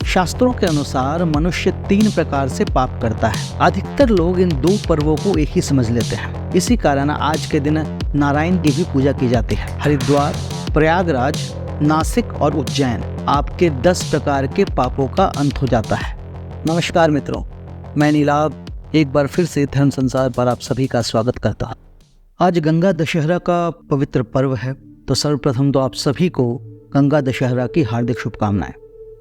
शास्त्रों के अनुसार मनुष्य 3 प्रकार से पाप करता है। अधिकतर लोग इन 2 पर्वों को एक ही समझ लेते हैं। इसी कारण आज के दिन नारायण की भी पूजा की जाती है। हरिद्वार, प्रयागराज, नासिक और उज्जैन आपके 10 प्रकार के पापों का अंत हो जाता है। नमस्कार मित्रों, मैं नीलाभ एक बार फिर से धर्म संसार पर आप सभी का स्वागत करता हूँ। आज गंगा दशहरा का पवित्र पर्व है, तो सर्वप्रथम तो आप सभी को गंगा दशहरा की हार्दिक शुभकामनाएं।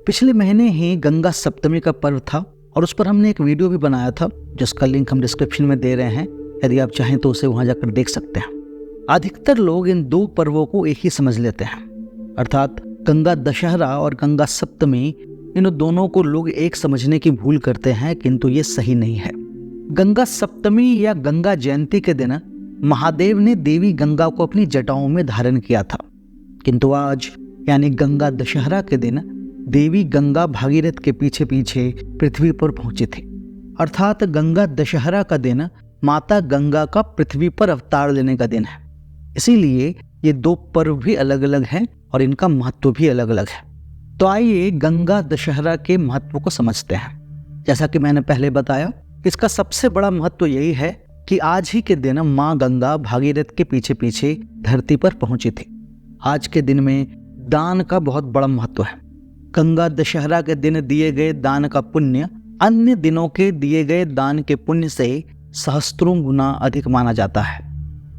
पिछले महीने ही गंगा सप्तमी का पर्व था और उस पर हमने एक वीडियो भी बनाया था, जिसका लिंक हम डिस्क्रिप्शन में दे रहे हैं। यदि आप चाहें तो उसे वहां जाकर देख सकते हैं। अधिकतर लोग इन 2 पर्वों को एक ही समझ लेते हैं, अर्थात गंगा दशहरा और गंगा सप्तमी, इन दोनों को लोग एक समझने की भूल करते हैं, किंतु ये सही नहीं है। गंगा सप्तमी या गंगा जयंती के दिन महादेव ने देवी गंगा को अपनी जटाओं में धारण किया था, किंतु आज यानी गंगा दशहरा के दिन देवी गंगा भागीरथ के पीछे पीछे पृथ्वी पर पहुंची थी। अर्थात गंगा दशहरा का दिन माता गंगा का पृथ्वी पर अवतार लेने का दिन है। इसीलिए ये 2 पर्व भी अलग अलग हैं और इनका महत्व भी अलग अलग है। तो आइए गंगा दशहरा के महत्व को समझते हैं। जैसा कि मैंने पहले बताया, इसका सबसे बड़ा महत्व यही है कि आज ही के दिन माँ गंगा भागीरथ के पीछे पीछे धरती पर पहुंची थी। आज के दिन में दान का बहुत बड़ा महत्व है। गंगा दशहरा के दिन दिए गए दान का पुण्य अन्य दिनों के दिए गए दान के पुण्य से सहस्त्रों गुना अधिक माना जाता है।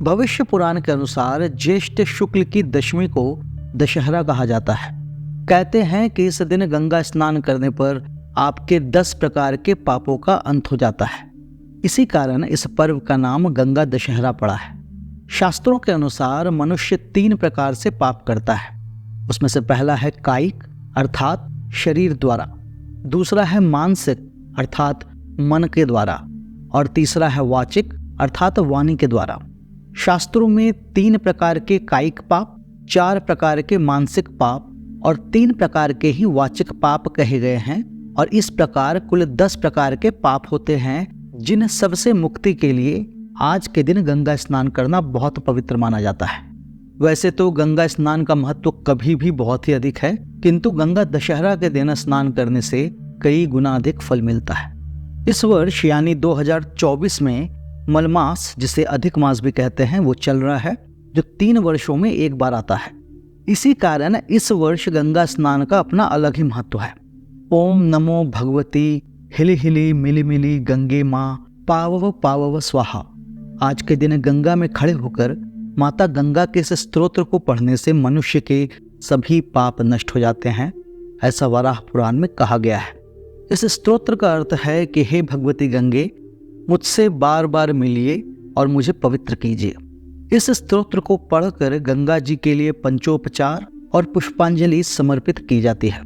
भविष्य पुराण के अनुसार ज्येष्ठ शुक्ल की दशमी को दशहरा कहा जाता है। कहते हैं कि इस दिन गंगा स्नान करने पर आपके 10 प्रकार के पापों का अंत हो जाता है। इसी कारण इस पर्व का नाम गंगा दशहरा पड़ा है। शास्त्रों के अनुसार मनुष्य 3 प्रकार से पाप करता है। उसमें से पहला है कायिक अर्थात शरीर द्वारा, दूसरा है मानसिक अर्थात मन के द्वारा, और तीसरा है वाचिक अर्थात वाणी के द्वारा। शास्त्रों में 3 प्रकार के कायिक पाप, 4 प्रकार के मानसिक पाप और 3 प्रकार के ही वाचिक पाप कहे गए हैं, और इस प्रकार कुल 10 प्रकार के पाप होते हैं, जिन सबसे मुक्ति के लिए आज के दिन गंगा स्नान करना बहुत पवित्र माना जाता है। वैसे तो गंगा स्नान का महत्व कभी भी बहुत ही अधिक है, किंतु गंगा दशहरा के दिन स्नान करने से कई गुना अधिक फल मिलता है। इस वर्ष यानी 2024 में मलमास, जिसे अधिक मास भी कहते हैं, वो चल रहा है, जो 3 वर्षों में एक बार आता है। इसी कारण इस वर्ष गंगा स्नान का अपना अलग ही महत्व है। ओम नमो भगवती हिली हिली मिली मिली गंगे माँ पावव पावव स्वाहा। आज के दिन गंगा में खड़े होकर माता गंगा के इस स्तोत्र को पढ़ने से मनुष्य के सभी पाप नष्ट हो जाते हैं, ऐसा वराह पुराण में कहा गया है। इस स्तोत्र का अर्थ है कि हे भगवती गंगे, मुझसे बार बार मिलिए और मुझे पवित्र कीजिए। इस स्तोत्र को पढ़कर गंगा जी के लिए पंचोपचार और पुष्पांजलि समर्पित की जाती है।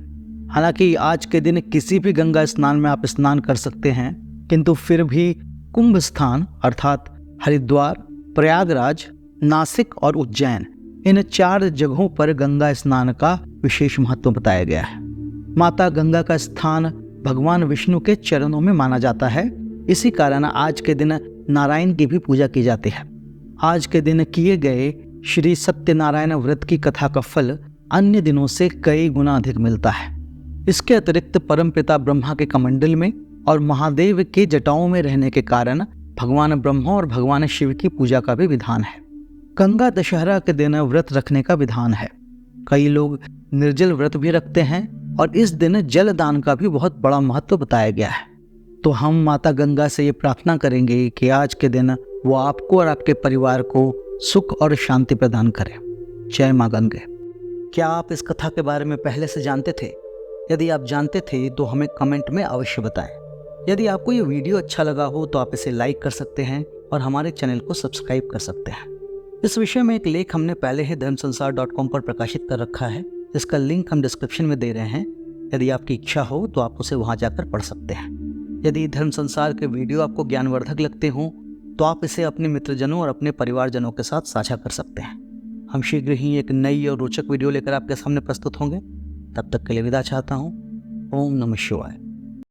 हालांकि आज के दिन किसी भी गंगा स्नान में आप स्नान कर सकते हैं, किंतु फिर भी कुंभ स्थान अर्थात हरिद्वार, प्रयागराज, नासिक और उज्जैन, इन 4 जगहों पर गंगा स्नान का विशेष महत्व बताया गया है। माता गंगा का स्थान भगवान विष्णु के चरणों में माना जाता है। इसी कारण आज के दिन नारायण की भी पूजा की जाती है। आज के दिन किए गए श्री सत्यनारायण व्रत की कथा का फल अन्य दिनों से कई गुना अधिक मिलता है। इसके अतिरिक्त परमपिता ब्रह्मा के कमंडल में और महादेव के जटाओं में रहने के कारण भगवान ब्रह्मा और भगवान शिव की पूजा का भी विधान है। गंगा दशहरा के दिन व्रत रखने का विधान है। कई लोग निर्जल व्रत भी रखते हैं और इस दिन जल दान का भी बहुत बड़ा महत्व बताया गया है। तो हम माता गंगा से ये प्रार्थना करेंगे कि आज के दिन वो आपको और आपके परिवार को सुख और शांति प्रदान करें। जय माँ गंगे। क्या आप इस कथा के बारे में पहले से जानते थे? यदि आप जानते थे तो हमें कमेंट में अवश्य बताएं। यदि आपको ये वीडियो अच्छा लगा हो तो आप इसे लाइक कर सकते हैं और हमारे चैनल को सब्सक्राइब कर सकते हैं। इस विषय में एक लेख हमने पहले ही धर्मसंसार.com पर प्रकाशित कर रखा है, जिसका लिंक हम डिस्क्रिप्शन में दे रहे हैं। यदि आपकी इच्छा हो तो आप उसे वहां जाकर पढ़ सकते हैं। यदि धर्म संसार के वीडियो आपको ज्ञानवर्धक लगते हों तो आप इसे अपने मित्रजनों और अपने परिवारजनों के साथ साझा कर सकते हैं। हम शीघ्र ही एक नई और रोचक वीडियो लेकर आपके सामने प्रस्तुत होंगे। तब तक के लिए विदा चाहता हूँ। ओम नमः शिवाय।